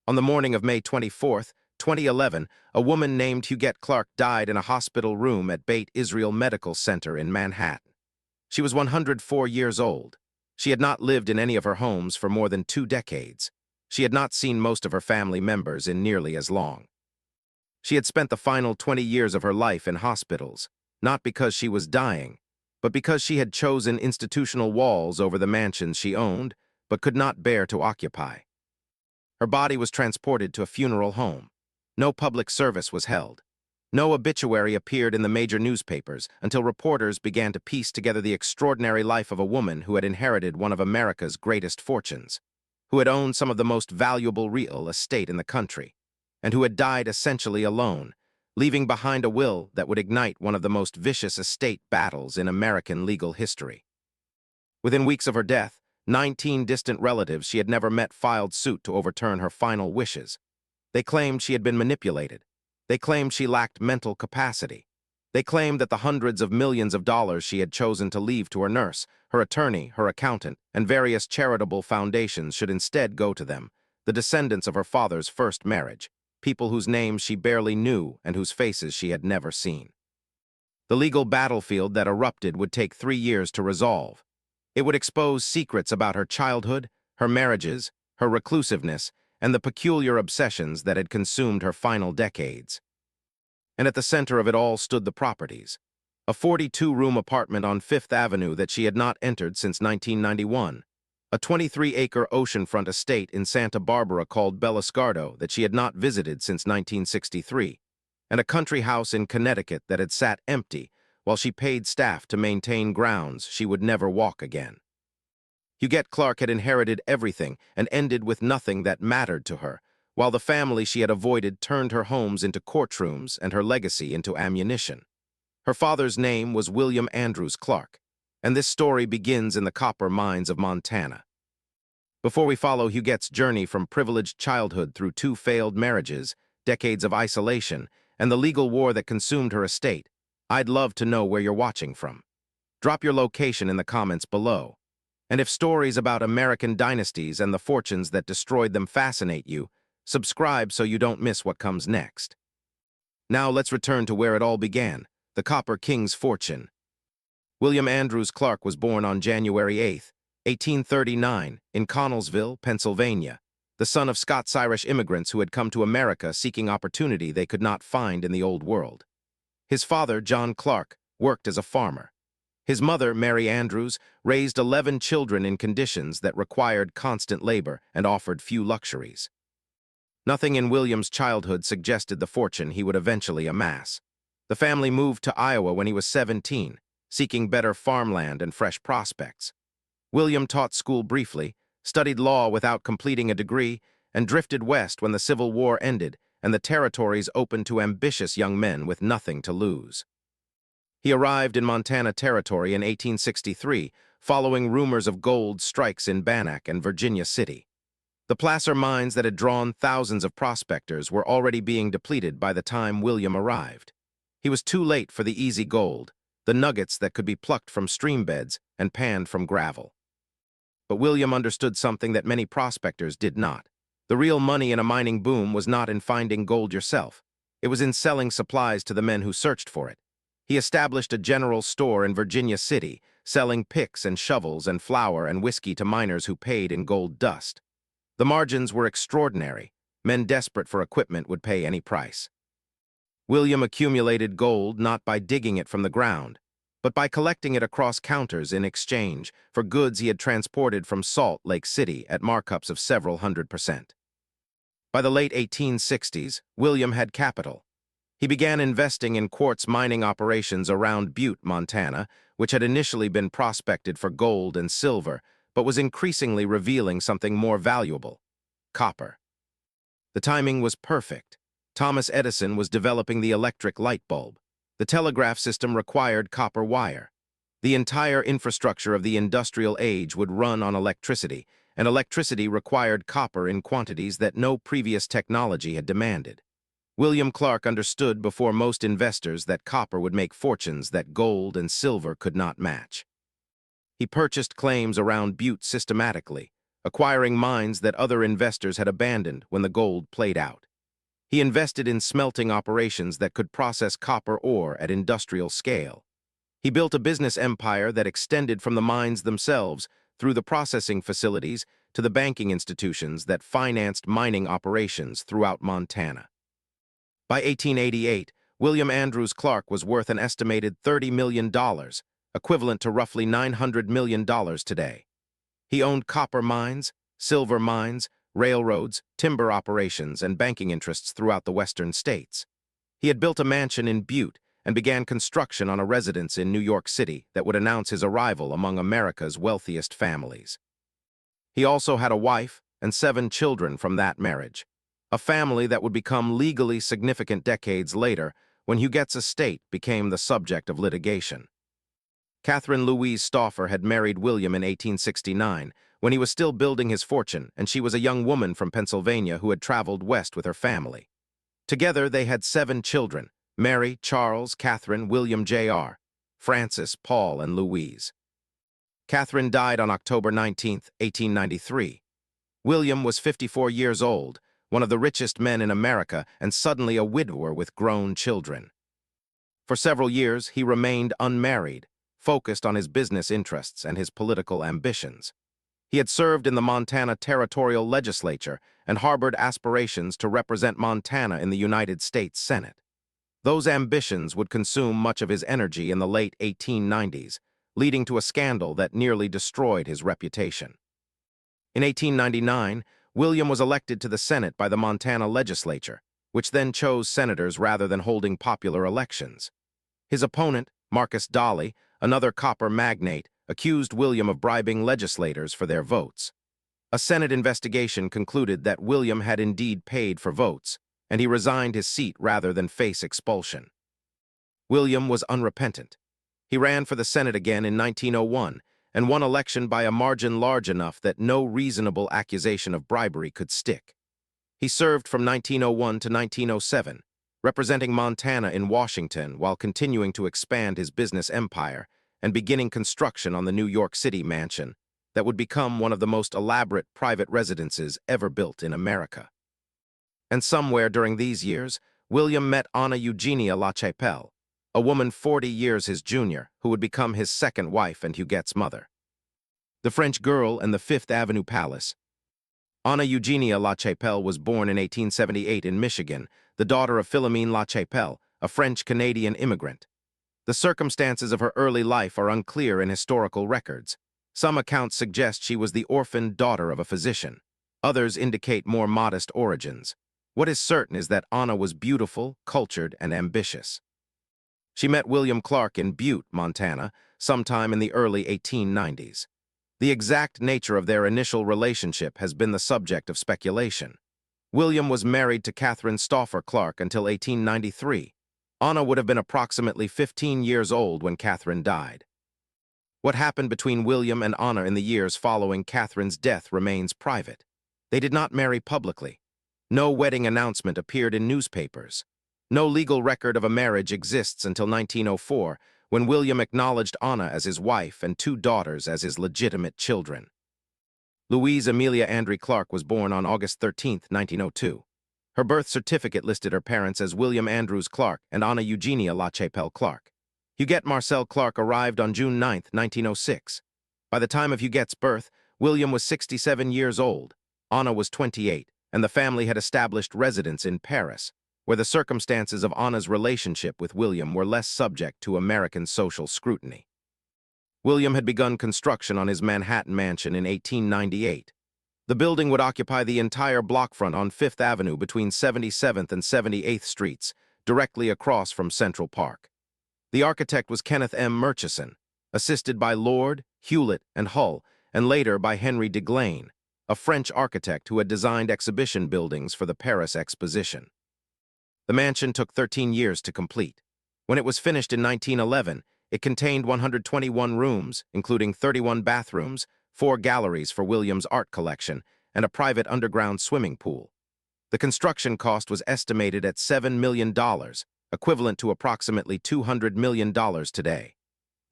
On the morning of May 24, 2011, a woman named Huguette Clark died in a hospital room at Beit Israel Medical Center in Manhattan. She was 104 years old. She had not lived in any of her homes for more than 2 decades. She had not seen most of her family members in nearly as long. She had spent the final 20 years of her life in hospitals, not because she was dying, but because she had chosen institutional walls over the mansions she owned, but could not bear to occupy. Her body was transported to a funeral home. No public service was held. No obituary appeared in the major newspapers until reporters began to piece together the extraordinary life of a woman who had inherited one of America's greatest fortunes, who had owned some of the most valuable real estate in the country, and who had died essentially alone, leaving behind a will that would ignite one of the most vicious estate battles in American legal history. Within weeks of her death, 19 distant relatives she had never met filed suit to overturn her final wishes. They claimed she had been manipulated. They claimed she lacked mental capacity. They claimed that the hundreds of millions of dollars she had chosen to leave to her nurse, her attorney, her accountant, and various charitable foundations should instead go to them, the descendants of her father's first marriage, people whose names she barely knew and whose faces she had never seen. The legal battlefield that erupted would take 3 years to resolve. It would expose secrets about her childhood, her marriages, her reclusiveness, and the peculiar obsessions that had consumed her final decades. And at the center of it all stood the properties, a 42-room apartment on Fifth Avenue that she had not entered since 1991, a 23-acre oceanfront estate in Santa Barbara called Bellascardo that she had not visited since 1963, and a country house in Connecticut that had sat empty while she paid staff to maintain grounds she would never walk again. Huguette Clark had inherited everything and ended with nothing that mattered to her, while the family she had avoided turned her homes into courtrooms and her legacy into ammunition. Her father's name was William Andrews Clark, and this story begins in the copper mines of Montana. Before we follow Huguette's journey from privileged childhood through 2 failed marriages, decades of isolation, and the legal war that consumed her estate, I'd love to know where you're watching from. Drop your location in the comments below. And if stories about American dynasties and the fortunes that destroyed them fascinate you, subscribe so you don't miss what comes next. Now let's return to where it all began, the Copper King's fortune. William Andrews Clark was born on January 8, 1839, in Connellsville, Pennsylvania, the son of Scots-Irish immigrants who had come to America seeking opportunity they could not find in the Old World. His father, John Clark, worked as a farmer. His mother, Mary Andrews, raised 11 children in conditions that required constant labor and offered few luxuries. Nothing in William's childhood suggested the fortune he would eventually amass. The family moved to Iowa when he was 17, seeking better farmland and fresh prospects. William taught school briefly, studied law without completing a degree, and drifted west when the Civil War ended and the territories opened to ambitious young men with nothing to lose. He arrived in Montana Territory in 1863, following rumors of gold strikes in Bannack and Virginia City. The placer mines that had drawn thousands of prospectors were already being depleted by the time William arrived. He was too late for the easy gold, the nuggets that could be plucked from stream beds and panned from gravel. But William understood something that many prospectors did not. The real money in a mining boom was not in finding gold yourself. It was in selling supplies to the men who searched for it. He established a general store in Virginia City, selling picks and shovels and flour and whiskey to miners who paid in gold dust. The margins were extraordinary. Men desperate for equipment would pay any price. William accumulated gold not by digging it from the ground, but by collecting it across counters in exchange for goods he had transported from Salt Lake City at markups of several hundred%. By the late 1860s, William had capital. He began investing in quartz mining operations around Butte, Montana, which had initially been prospected for gold and silver, but was increasingly revealing something more valuable: copper. The timing was perfect. Thomas Edison was developing the electric light bulb. The telegraph system required copper wire. The entire infrastructure of the industrial age would run on electricity, and electricity required copper in quantities that no previous technology had demanded. William Clark understood before most investors that copper would make fortunes that gold and silver could not match. He purchased claims around Butte systematically, acquiring mines that other investors had abandoned when the gold played out. He invested in smelting operations that could process copper ore at industrial scale. He built a business empire that extended from the mines themselves through the processing facilities to the banking institutions that financed mining operations throughout Montana. By 1888, William Andrews Clark was worth an estimated $30 million, equivalent to roughly $900 million today. He owned copper mines, silver mines, railroads, timber operations, and banking interests throughout the western states. He had built a mansion in Butte and began construction on a residence in New York City that would announce his arrival among America's wealthiest families. He also had a wife and 7 children from that marriage, a family that would become legally significant decades later when Huguette's estate became the subject of litigation. Catherine Louise Stauffer had married William in 1869 when he was still building his fortune, and she was a young woman from Pennsylvania who had traveled west with her family. Together, they had 7 children: Mary, Charles, Catherine, William Jr., Francis, Paul, and Louise. Catherine died on October 19, 1893. William was 54 years old, one of the richest men in America, and suddenly a widower with grown children. For several years, he remained unmarried, focused on his business interests and his political ambitions. He had served in the Montana Territorial Legislature and harbored aspirations to represent Montana in the United States Senate. Those ambitions would consume much of his energy in the late 1890s, leading to a scandal that nearly destroyed his reputation. In 1899, William was elected to the Senate by the Montana legislature, which then chose senators rather than holding popular elections. His opponent, Marcus Dolly, another copper magnate, accused William of bribing legislators for their votes. A Senate investigation concluded that William had indeed paid for votes, and he resigned his seat rather than face expulsion. William was unrepentant. He ran for the Senate again in 1901 and won election by a margin large enough that no reasonable accusation of bribery could stick. He served from 1901 to 1907, representing Montana in Washington while continuing to expand his business empire and beginning construction on the New York City mansion that would become one of the most elaborate private residences ever built in America. And somewhere during these years, William met Anna Eugenia LaChapelle, a woman 40 years his junior, who would become his second wife and Huguette's mother. The French Girl and the Fifth Avenue Palace. Anna Eugenia LaChapelle was born in 1878 in Michigan, the daughter of Philomene LaChapelle, a French-Canadian immigrant. The circumstances of her early life are unclear in historical records. Some accounts suggest she was the orphaned daughter of a physician. Others indicate more modest origins. What is certain is that Anna was beautiful, cultured, and ambitious. She met William Clark in Butte, Montana, sometime in the early 1890s. The exact nature of their initial relationship has been the subject of speculation. William was married to Catherine Stauffer Clark until 1893. Anna would have been approximately 15 years old when Catherine died. What happened between William and Anna in the years following Catherine's death remains private. They did not marry publicly. No wedding announcement appeared in newspapers. No legal record of a marriage exists until 1904, when William acknowledged Anna as his wife and 2 daughters as his legitimate children. Louise Amelia Andree Clark was born on August 13, 1902. Her birth certificate listed her parents as William Andrews Clark and Anna Eugenia LaChapelle Clark. Huguette Marcel Clark arrived on June 9, 1906. By the time of Huguette's birth, William was 67 years old, Anna was 28, and the family had established residence in Paris, where the circumstances of Anna's relationship with William were less subject to American social scrutiny. William had begun construction on his Manhattan mansion in 1898. The building would occupy the entire block front on Fifth Avenue between 77th and 78th Streets, directly across from Central Park. The architect was Kenneth M. Murchison, assisted by Lord, Hewlett, and Hull, and later by Henry de Glane, a French architect who had designed exhibition buildings for the Paris Exposition. The mansion took 13 years to complete. When it was finished in 1911, it contained 121 rooms, including 31 bathrooms, 4 galleries for William's art collection, and a private underground swimming pool. The construction cost was estimated at $7 million, equivalent to approximately $200 million today.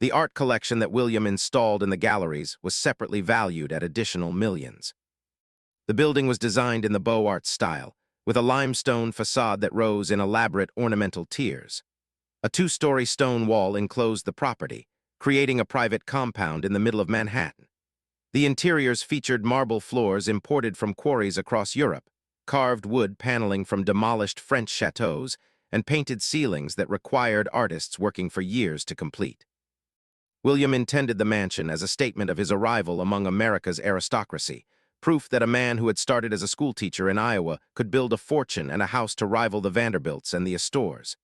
The art collection that William installed in the galleries was separately valued at additional millions. The building was designed in the Beaux Arts style, with a limestone facade that rose in elaborate ornamental tiers. A two-story stone wall enclosed the property, creating a private compound in the middle of Manhattan. The interiors featured marble floors imported from quarries across Europe, carved wood paneling from demolished French chateaux, and painted ceilings that required artists working for years to complete. William intended the mansion as a statement of his arrival among America's aristocracy, proof that a man who had started as a schoolteacher in Iowa could build a fortune and a house to rival the Vanderbilts and the Astors.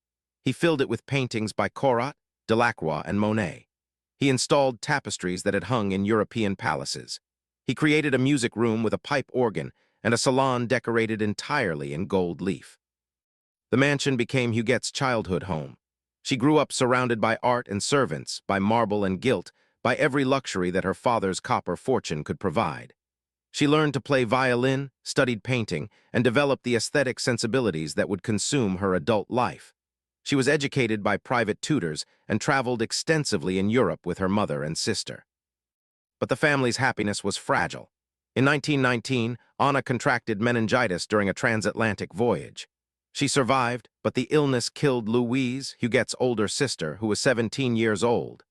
He filled it with paintings by Corot, Delacroix, and Monet. He installed tapestries that had hung in European palaces. He created a music room with a pipe organ and a salon decorated entirely in gold leaf. The mansion became Huguette's childhood home. She grew up surrounded by art and servants, by marble and gilt, by every luxury that her father's copper fortune could provide. She learned to play violin, studied painting, and developed the aesthetic sensibilities that would consume her adult life. She was educated by private tutors and traveled extensively in Europe with her mother and sister. But the family's happiness was fragile. In 1919, Anna contracted meningitis during a transatlantic voyage. She survived, but the illness killed Louise, Huguette's older sister, who was 17 years old.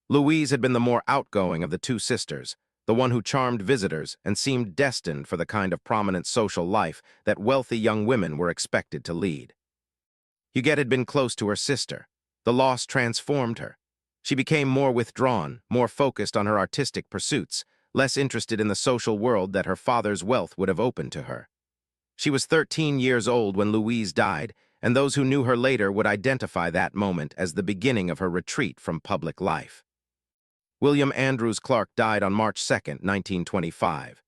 Louise had been the more outgoing of the two sisters, the one who charmed visitors and seemed destined for the kind of prominent social life that wealthy young women were expected to lead. Huguette had been close to her sister. The loss transformed her. She became more withdrawn, more focused on her artistic pursuits, less interested in the social world that her father's wealth would have opened to her. She was 13 years old when Louise died, and those who knew her later would identify that moment as the beginning of her retreat from public life. William Andrews Clark died on March 2, 1925.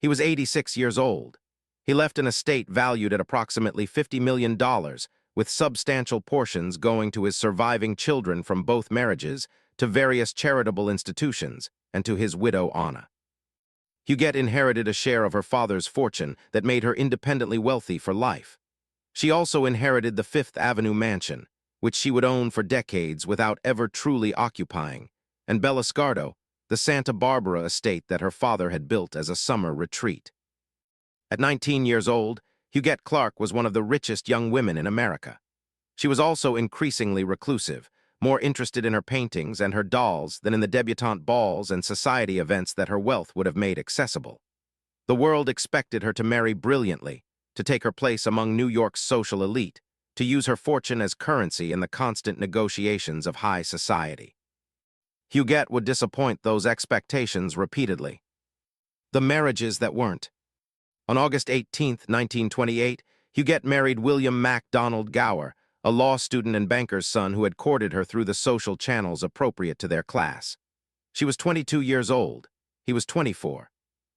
He was 86 years old. He left an estate valued at approximately $50 million, with substantial portions going to his surviving children from both marriages, to various charitable institutions, and to his widow Anna. Huguette inherited a share of her father's fortune that made her independently wealthy for life. She also inherited the Fifth Avenue mansion, which she would own for decades without ever truly occupying, and Bellascardo, the Santa Barbara estate that her father had built as a summer retreat. At 19 years old, Huguette Clark was one of the richest young women in America. She was also increasingly reclusive, more interested in her paintings and her dolls than in the debutante balls and society events that her wealth would have made accessible. The world expected her to marry brilliantly, to take her place among New York's social elite, to use her fortune as currency in the constant negotiations of high society. Huguette would disappoint those expectations repeatedly. The marriages that weren't. On August 18, 1928, Huguette married William MacDonald Gower, a law student and banker's son who had courted her through the social channels appropriate to their class. She was 22 years old. He was 24.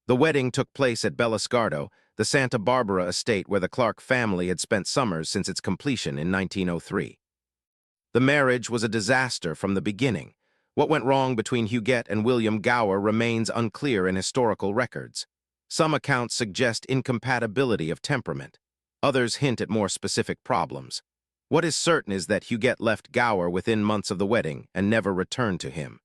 The wedding took place at Bellascardo, the Santa Barbara estate where the Clark family had spent summers since its completion in 1903. The marriage was a disaster from the beginning. What went wrong between Huguette and William Gower remains unclear in historical records. Some accounts suggest incompatibility of temperament. Others hint at more specific problems. What is certain is that Huguette left Gower within months of the wedding and never returned to him.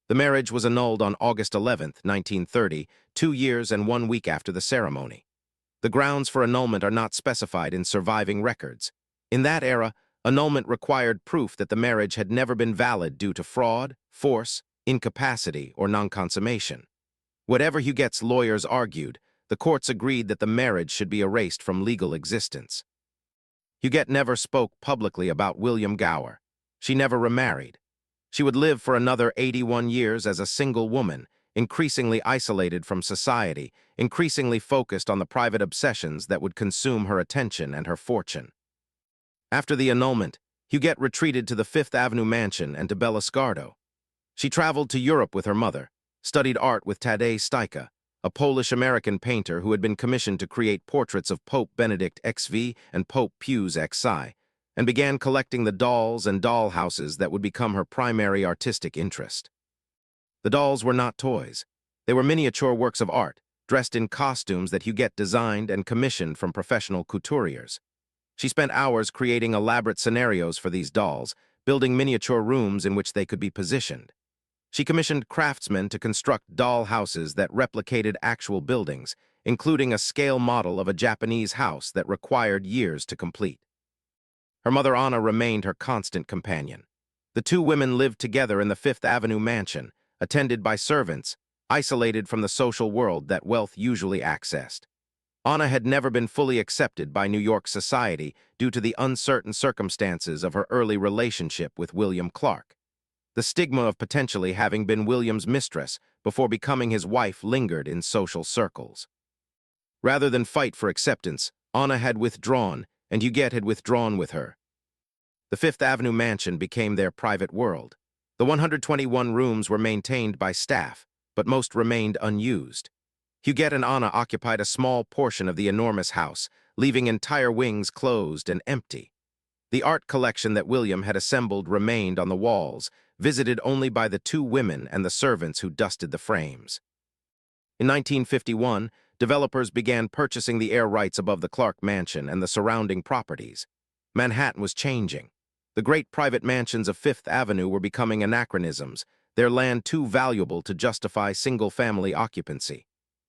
The marriage was annulled on August 11, 1930, 2 years and 1 week after the ceremony. The grounds for annulment are not specified in surviving records. In that era, annulment required proof that the marriage had never been valid due to fraud, force, incapacity, or non-consummation. Whatever Huguette's lawyers argued, the courts agreed that the marriage should be erased from legal existence. Huguette never spoke publicly about William Gower. She never remarried. She would live for another 81 years as a single woman, increasingly isolated from society, increasingly focused on the private obsessions that would consume her attention and her fortune. After the annulment, Huguette retreated to the Fifth Avenue mansion and to Bellascardo. She traveled to Europe with her mother, studied art with Tadej Stajka, a Polish-American painter who had been commissioned to create portraits of Pope Benedict XV and Pope Pius XI, and began collecting the dolls and dollhouses that would become her primary artistic interest. The dolls were not toys. They were miniature works of art, dressed in costumes that Huguette designed and commissioned from professional couturiers. She spent hours creating elaborate scenarios for these dolls, building miniature rooms in which they could be positioned. She commissioned craftsmen to construct doll houses that replicated actual buildings, including a scale model of a Japanese house that required years to complete. Her mother Anna remained her constant companion. The two women lived together in the Fifth Avenue mansion, attended by servants, isolated from the social world that wealth usually accessed. Anna had never been fully accepted by New York society due to the uncertain circumstances of her early relationship with William Clark. The stigma of potentially having been William's mistress before becoming his wife lingered in social circles. Rather than fight for acceptance, Anna had withdrawn, and Huguette had withdrawn with her. The Fifth Avenue mansion became their private world. The 121 rooms were maintained by staff, but most remained unused. Huguette and Anna occupied a small portion of the enormous house, leaving entire wings closed and empty. The art collection that William had assembled remained on the walls, visited only by the two women and the servants who dusted the frames. In 1951, developers began purchasing the air rights above the Clark mansion and the surrounding properties. Manhattan was changing. The great private mansions of Fifth Avenue were becoming anachronisms, their land too valuable to justify single-family occupancy.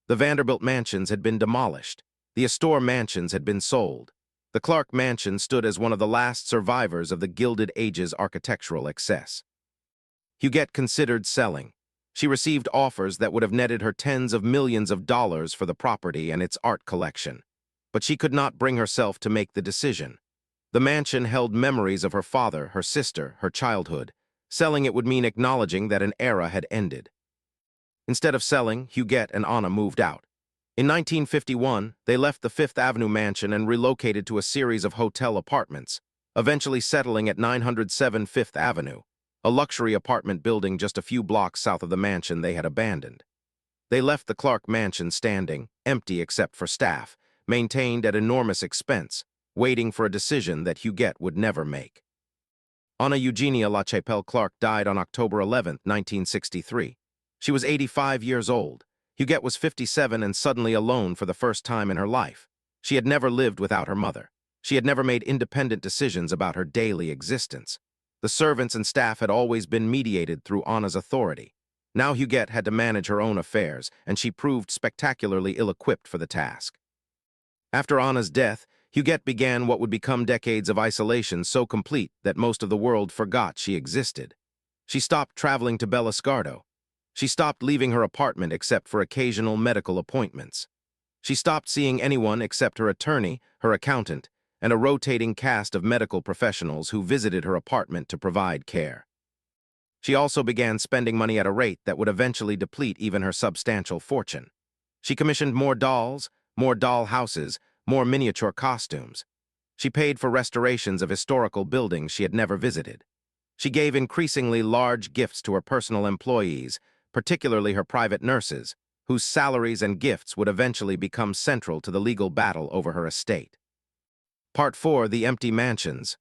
The Vanderbilt mansions had been demolished. The Astor mansions had been sold. The Clark mansion stood as one of the last survivors of the Gilded Age's architectural excess. Huguette considered selling. She received offers that would have netted her tens of millions of dollars for the property and its art collection. But she could not bring herself to make the decision. The mansion held memories of her father, her sister, her childhood. Selling it would mean acknowledging that an era had ended. Instead of selling, Huguette and Anna moved out. In 1951, they left the Fifth Avenue mansion and relocated to a series of hotel apartments, eventually settling at 907 Fifth Avenue, a luxury apartment building just a few blocks south of the mansion they had abandoned. They left the Clark mansion standing, empty except for staff, maintained at enormous expense, waiting for a decision that Huguette would never make. Anna Eugenia LaChapelle Clark died on October 11, 1963. She was 85 years old. Huguette was 57 and suddenly alone for the first time in her life. She had never lived without her mother. She had never made independent decisions about her daily existence. The servants and staff had always been mediated through Anna's authority. Now Huguette had to manage her own affairs, and she proved spectacularly ill-equipped for the task. After Anna's death, Huguette began what would become decades of isolation so complete that most of the world forgot she existed. She stopped traveling to Belloscardo. She stopped leaving her apartment except for occasional medical appointments. She stopped seeing anyone except her attorney, her accountant, and a rotating cast of medical professionals who visited her apartment to provide care. She also began spending money at a rate that would eventually deplete even her substantial fortune. She commissioned more dolls, more doll houses, more miniature costumes. She paid for restorations of historical buildings she had never visited. She gave increasingly large gifts to her personal employees, particularly her private nurses, whose salaries and gifts would eventually become central to the legal battle over her estate. Part 4. The Empty Mansions.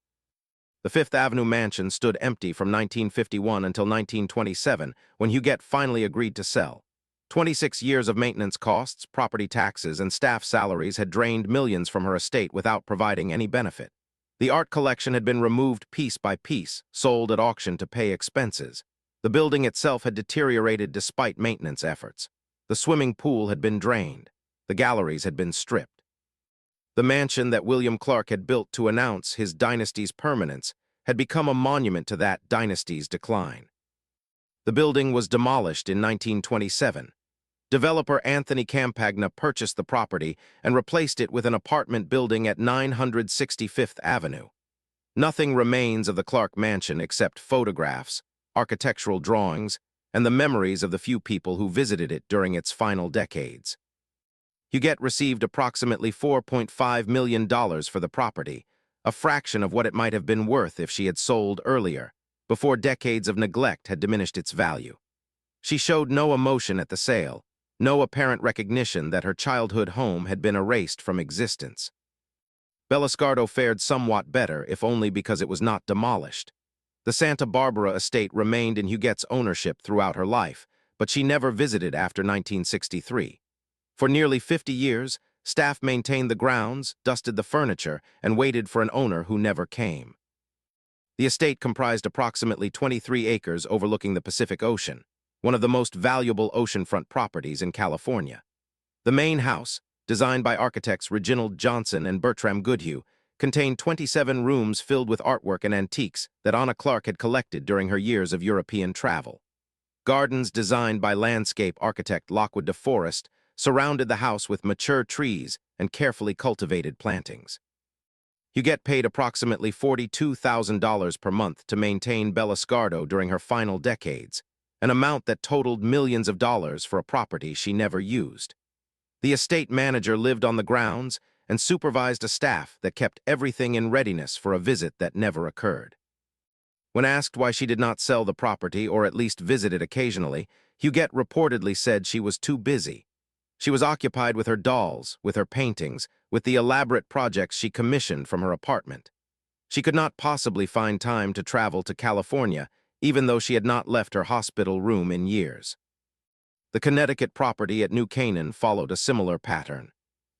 The Fifth Avenue mansion stood empty from 1951 until 1927, when Huguette finally agreed to sell. 26 years of maintenance costs, property taxes, and staff salaries had drained millions from her estate without providing any benefit. The art collection had been removed piece by piece, sold at auction to pay expenses. The building itself had deteriorated despite maintenance efforts. The swimming pool had been drained. The galleries had been stripped. The mansion that William Clark had built to announce his dynasty's permanence had become a monument to that dynasty's decline. The building was demolished in 1927. Developer Anthony Campagna purchased the property and replaced it with an apartment building at 965th Avenue. Nothing remains of the Clark mansion except photographs, architectural drawings, and the memories of the few people who visited it during its final decades. Huguette received approximately $4.5 million for the property, a fraction of what it might have been worth if she had sold earlier, before decades of neglect had diminished its value. She showed no emotion at the sale, no apparent recognition that her childhood home had been erased from existence. Belloscardo fared somewhat better, if only because it was not demolished. The Santa Barbara estate remained in Huguette's ownership throughout her life, but she never visited after 1963. For nearly 50 years, staff maintained the grounds, dusted the furniture, and waited for an owner who never came. The estate comprised approximately 23 acres overlooking the Pacific Ocean, one of the most valuable oceanfront properties in California. The main house, designed by architects Reginald Johnson and Bertram Goodhue, contained 27 rooms filled with artwork and antiques that Anna Clark had collected during her years of European travel. Gardens designed by landscape architect Lockwood de Forest surrounded the house with mature trees and carefully cultivated plantings. Huguette paid approximately $42,000 per month to maintain Bellascardo during her final decades, an amount that totaled millions of dollars for a property she never used. The estate manager lived on the grounds and supervised a staff that kept everything in readiness for a visit that never occurred. When asked why she did not sell the property or at least visit it occasionally, Huguette reportedly said she was too busy. She was occupied with her dolls, with her paintings, with the elaborate projects she commissioned from her apartment. She could not possibly find time to travel to California, even though she had not left her hospital room in years. The Connecticut property at New Canaan followed a similar pattern.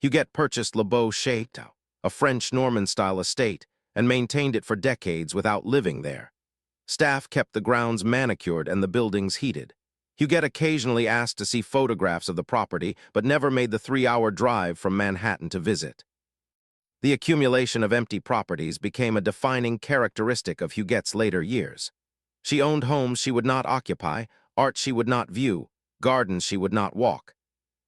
Huguette purchased Le Beau Château, a French Norman-style estate, and maintained it for decades without living there. Staff kept the grounds manicured and the buildings heated. Huguette occasionally asked to see photographs of the property, but never made the 3-hour drive from Manhattan to visit. The accumulation of empty properties became a defining characteristic of Huguette's later years. She owned homes she would not occupy, art she would not view, gardens she would not walk.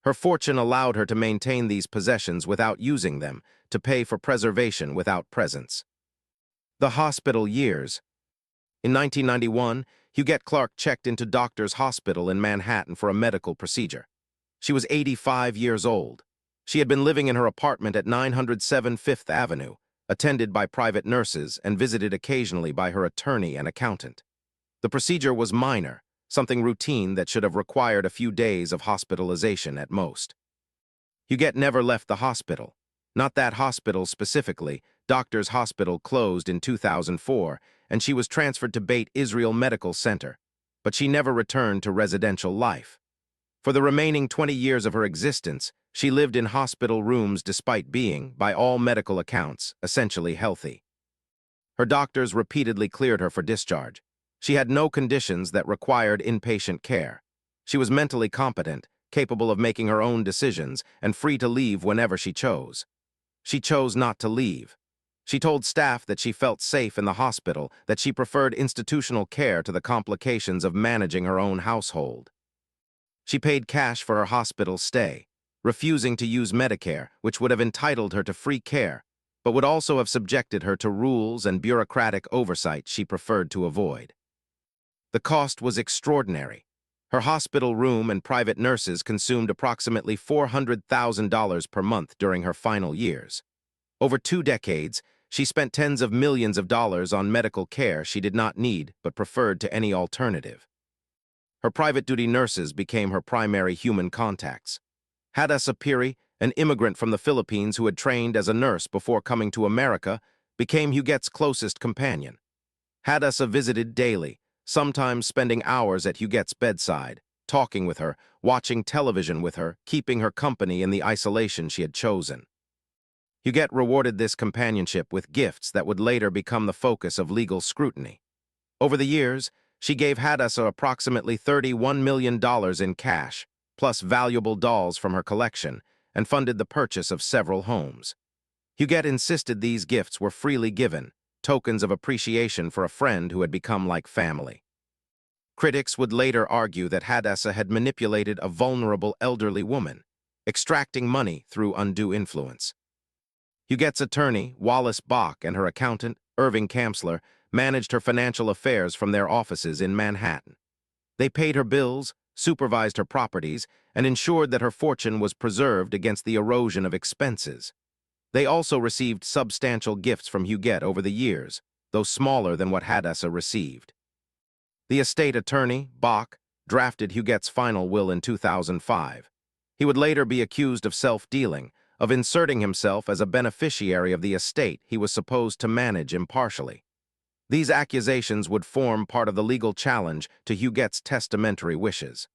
Her fortune allowed her to maintain these possessions without using them, to pay for preservation without presence. The hospital years. In 1991, Huguette Clark checked into Doctors Hospital in Manhattan for a medical procedure. She was 85 years old. She had been living in her apartment at 907 Fifth Avenue, attended by private nurses and visited occasionally by her attorney and accountant. The procedure was minor, something routine that should have required a few days of hospitalization at most. Huguette never left the hospital. Not that hospital specifically. Doctors Hospital closed in 2004, and she was transferred to Beit Israel Medical Center, but she never returned to residential life. For the remaining 20 years of her existence, she lived in hospital rooms despite being, by all medical accounts, essentially healthy. Her doctors repeatedly cleared her for discharge. She had no conditions that required inpatient care. She was mentally competent, capable of making her own decisions, and free to leave whenever she chose. She chose not to leave. She told staff that she felt safe in the hospital, that she preferred institutional care to the complications of managing her own household. She paid cash for her hospital stay, refusing to use Medicare, which would have entitled her to free care, but would also have subjected her to rules and bureaucratic oversight she preferred to avoid. The cost was extraordinary. Her hospital room and private nurses consumed approximately $400,000 per month during her final years. Over 2 decades, she spent tens of millions of dollars on medical care she did not need but preferred to any alternative. Her private duty nurses became her primary human contacts. Hadassah Piri, an immigrant from the Philippines who had trained as a nurse before coming to America, became Huguette's closest companion. Hadassah visited daily, sometimes spending hours at Huguette's bedside, talking with her, watching television with her, keeping her company in the isolation she had chosen. Huguette rewarded this companionship with gifts that would later become the focus of legal scrutiny. Over the years, she gave Hadassah approximately $31 million in cash, plus valuable dolls from her collection, and funded the purchase of several homes. Huguette insisted these gifts were freely given, tokens of appreciation for a friend who had become like family. Critics would later argue that Hadassah had manipulated a vulnerable elderly woman, extracting money through undue influence. Huguette's attorney, Wallace Bach, and her accountant, Irving Kamsler, managed her financial affairs from their offices in Manhattan. They paid her bills, supervised her properties, and ensured that her fortune was preserved against the erosion of expenses. They also received substantial gifts from Huguette over the years, though smaller than what Hadassah received. The estate attorney, Bach, drafted Huguette's final will in 2005. He would later be accused of self-dealing, of inserting himself as a beneficiary of the estate he was supposed to manage impartially. These accusations would form part of the legal challenge to Huguette's testamentary wishes.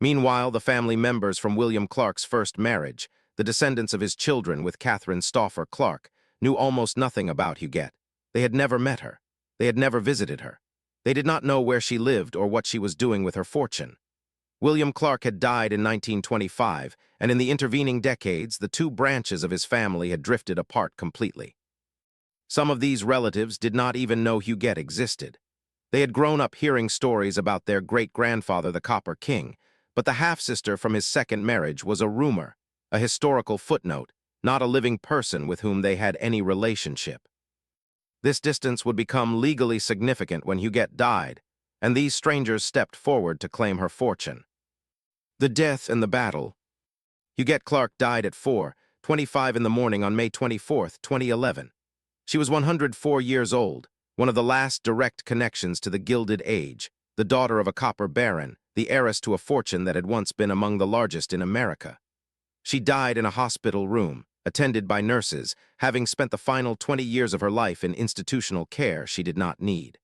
Meanwhile, the family members from William Clark's first marriage, the descendants of his children with Catherine Stauffer Clark, knew almost nothing about Huguette. They had never met her. They had never visited her. They did not know where she lived or what she was doing with her fortune. William Clark had died in 1925, and in the intervening decades, the two branches of his family had drifted apart completely. Some of these relatives did not even know Huguette existed. They had grown up hearing stories about their great-grandfather, the Copper King, but the half-sister from his second marriage was a rumor, a historical footnote, not a living person with whom they had any relationship. This distance would become legally significant when Huguette died, and these strangers stepped forward to claim her fortune. The death and the battle. Huguette Clark died at 4:25 in the morning on May 24, 2011. She was 104 years old, one of the last direct connections to the Gilded Age, the daughter of a copper baron, the heiress to a fortune that had once been among the largest in America. She died in a hospital room, attended by nurses, having spent the final 20 years of her life in institutional care she did not need.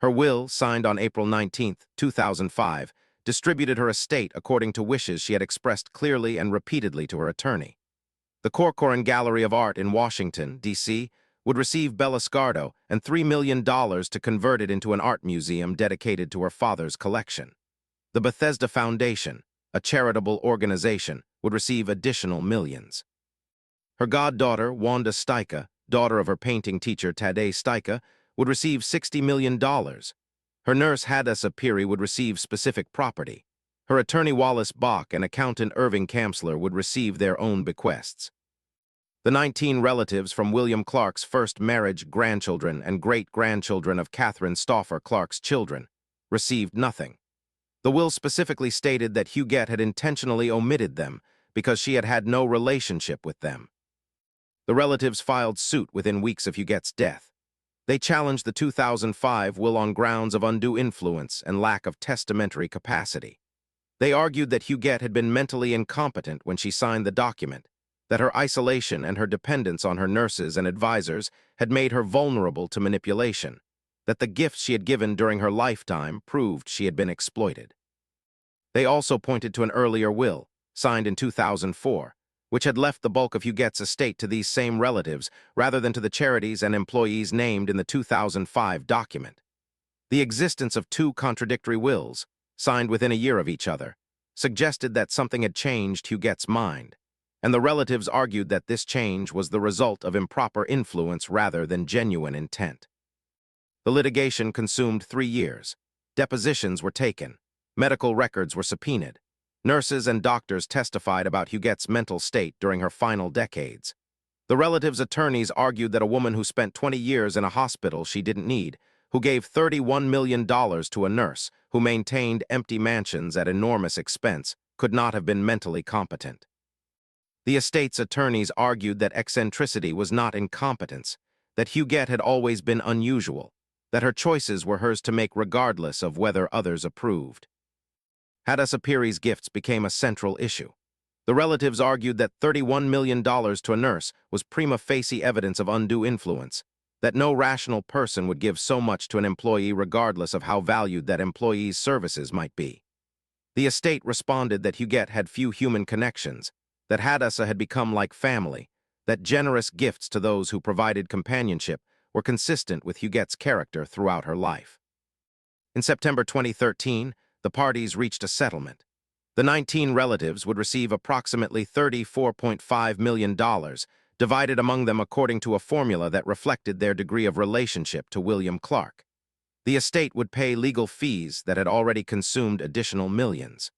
Her will, signed on April 19, 2005, distributed her estate according to wishes she had expressed clearly and repeatedly to her attorney. The Corcoran Gallery of Art in Washington, D.C., would receive Bellascardo and $3 million to convert it into an art museum dedicated to her father's collection. The Bethesda Foundation, a charitable organization, would receive additional millions. Her goddaughter, Wanda Steica, daughter of her painting teacher Tadej Steica, would receive $60 million. Her nurse Hadassah Piri would receive specific property. Her attorney Wallace Bach and accountant Irving Kamsler would receive their own bequests. The 19 relatives from William Clark's first marriage, grandchildren, and great-grandchildren of Catherine Stauffer Clark's children received nothing. The will specifically stated that Huguette had intentionally omitted them because she had had no relationship with them. The relatives filed suit within weeks of Huguette's death. They challenged the 2005 will on grounds of undue influence and lack of testamentary capacity. They argued that Huguette had been mentally incompetent when she signed the document, that her isolation and her dependence on her nurses and advisors had made her vulnerable to manipulation, that the gifts she had given during her lifetime proved she had been exploited. They also pointed to an earlier will, signed in 2004, which had left the bulk of Huguette's estate to these same relatives rather than to the charities and employees named in the 2005 document. The existence of two contradictory wills, signed within a year of each other, suggested that something had changed Huguette's mind, and the relatives argued that this change was the result of improper influence rather than genuine intent. The litigation consumed 3 years. Depositions were taken. Medical records were subpoenaed. Nurses and doctors testified about Huguette's mental state during her final decades. The relatives' attorneys argued that a woman who spent 20 years in a hospital she didn't need, who gave $31 million to a nurse, who maintained empty mansions at enormous expense, could not have been mentally competent. The estate's attorneys argued that eccentricity was not incompetence, that Huguette had always been unusual, that her choices were hers to make regardless of whether others approved. Hadassah Piri's gifts became a central issue. The relatives argued that $31 million to a nurse was prima facie evidence of undue influence, that no rational person would give so much to an employee regardless of how valued that employee's services might be. The estate responded that Huguette had few human connections, that Hadassah had become like family, that generous gifts to those who provided companionship were consistent with Huguette's character throughout her life. In September 2013, the parties reached a settlement. The 19 relatives would receive approximately $34.5 million, divided among them according to a formula that reflected their degree of relationship to William Clark. The estate would pay legal fees that had already consumed additional millions.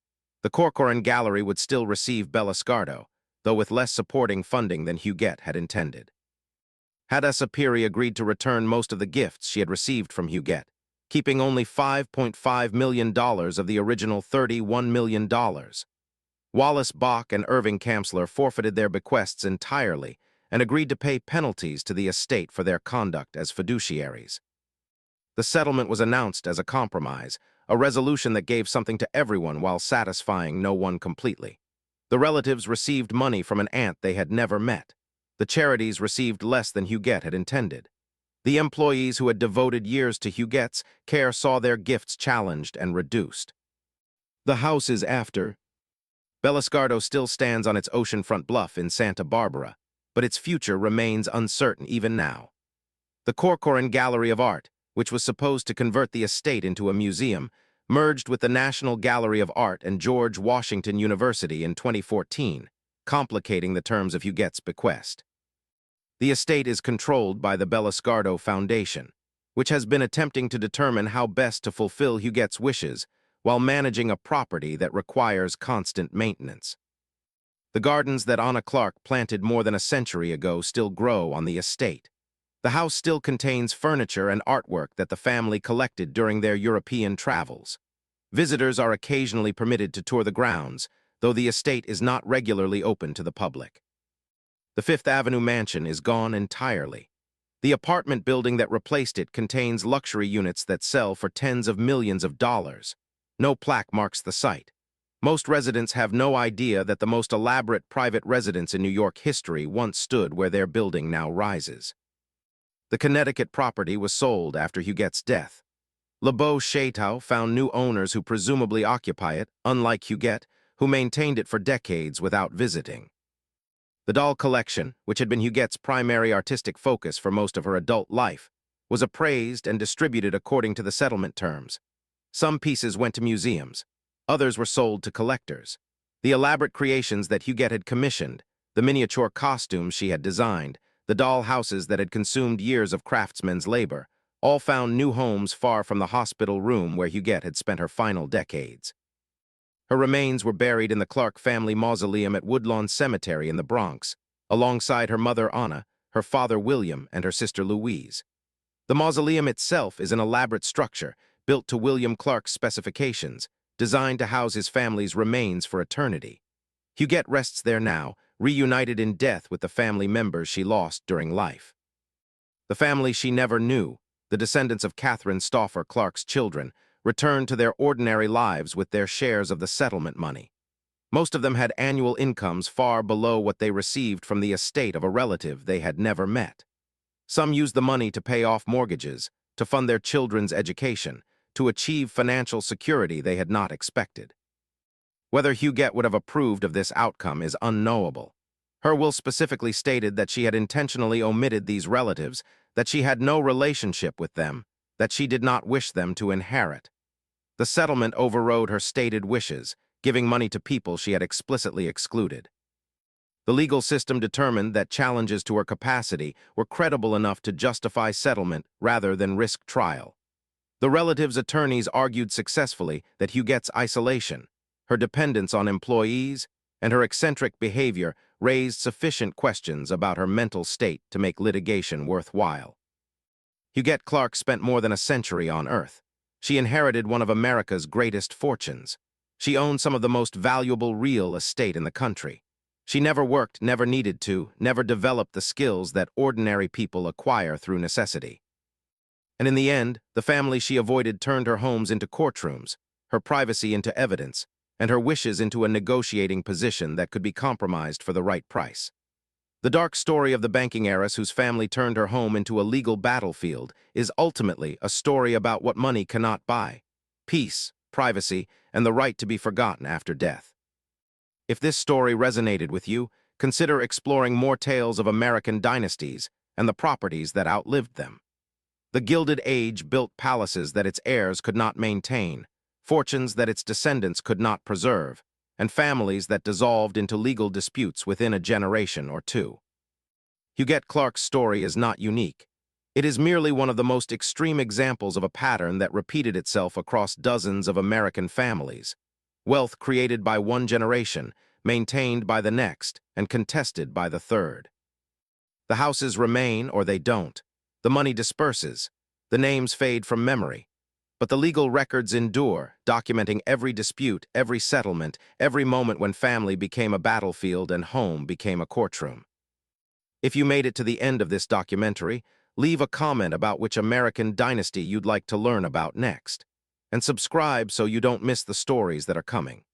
The Corcoran Gallery would still receive Bellascardo, though with less supporting funding than Huguette had intended. Hadassah Piri agreed to return most of the gifts she had received from Huguette, keeping only $5.5 million of the original $31 million. Wallace Bach and Irving Kamsler forfeited their bequests entirely and agreed to pay penalties to the estate for their conduct as fiduciaries. The settlement was announced as a compromise, a resolution that gave something to everyone while satisfying no one completely. The relatives received money from an aunt they had never met. The charities received less than Huguette had intended. The employees who had devoted years to Huguette's care saw their gifts challenged and reduced. The house is after. Bellascardo still stands on its oceanfront bluff in Santa Barbara, but its future remains uncertain even now. The Corcoran Gallery of Art, which was supposed to convert the estate into a museum, merged with the National Gallery of Art and George Washington University in 2014, complicating the terms of Huguette's bequest. The estate is controlled by the Bellascardo Foundation, which has been attempting to determine how best to fulfill Huguette's wishes while managing a property that requires constant maintenance. The gardens that Anna Clark planted more than a century ago still grow on the estate. The house still contains furniture and artwork that the family collected during their European travels. Visitors are occasionally permitted to tour the grounds, though the estate is not regularly open to the public. The Fifth Avenue mansion is gone entirely. The apartment building that replaced it contains luxury units that sell for tens of millions of dollars. No plaque marks the site. Most residents have no idea that the most elaborate private residence in New York history once stood where their building now rises. The Connecticut property was sold after Huguette's death. Le Beau Chateau found new owners who presumably occupy it, unlike Huguette, who maintained it for decades without visiting. The doll collection, which had been Huguette's primary artistic focus for most of her adult life, was appraised and distributed according to the settlement terms. Some pieces went to museums. Others were sold to collectors. The elaborate creations that Huguette had commissioned, the miniature costumes she had designed, the doll houses that had consumed years of craftsmen's labor, all found new homes far from the hospital room where Huguette had spent her final decades. Her remains were buried in the Clark family mausoleum at Woodlawn Cemetery in the Bronx, alongside her mother Anna, her father William, and her sister Louise. The mausoleum itself is an elaborate structure built to William Clark's specifications, designed to house his family's remains for eternity. Huguette rests there now, reunited in death with the family members she lost during life. The family she never knew, the descendants of Catherine Stauffer Clark's children, returned to their ordinary lives with their shares of the settlement money. Most of them had annual incomes far below what they received from the estate of a relative they had never met. Some used the money to pay off mortgages, to fund their children's education, to achieve financial security they had not expected. Whether Huguette would have approved of this outcome is unknowable. Her will specifically stated that she had intentionally omitted these relatives, that she had no relationship with them, that she did not wish them to inherit. The settlement overrode her stated wishes, giving money to people she had explicitly excluded. The legal system determined that challenges to her capacity were credible enough to justify settlement rather than risk trial. The relatives' attorneys argued successfully that Huguette's isolation, her dependence on employees, and her eccentric behavior raised sufficient questions about her mental state to make litigation worthwhile. Huguette Clark spent more than a century on Earth. She inherited one of America's greatest fortunes. She owned some of the most valuable real estate in the country. She never worked, never needed to, never developed the skills that ordinary people acquire through necessity. And in the end, the family she avoided turned her homes into courtrooms, her privacy into evidence, and her wishes into a negotiating position that could be compromised for the right price. The dark story of the banking heiress whose family turned her home into a legal battlefield is ultimately a story about what money cannot buy: peace, privacy, and the right to be forgotten after death. If this story resonated with you, consider exploring more tales of American dynasties and the properties that outlived them. The Gilded Age built palaces that its heirs could not maintain, fortunes that its descendants could not preserve, and families that dissolved into legal disputes within a generation or two. Huguette Clark's story is not unique. It is merely one of the most extreme examples of a pattern that repeated itself across dozens of American families. Wealth created by one generation, maintained by the next, and contested by the third. The houses remain or they don't. The money disperses. The names fade from memory. But the legal records endure, documenting every dispute, every settlement, every moment when family became a battlefield and home became a courtroom. If you made it to the end of this documentary, leave a comment about which American dynasty you'd like to learn about next, and subscribe so you don't miss the stories that are coming.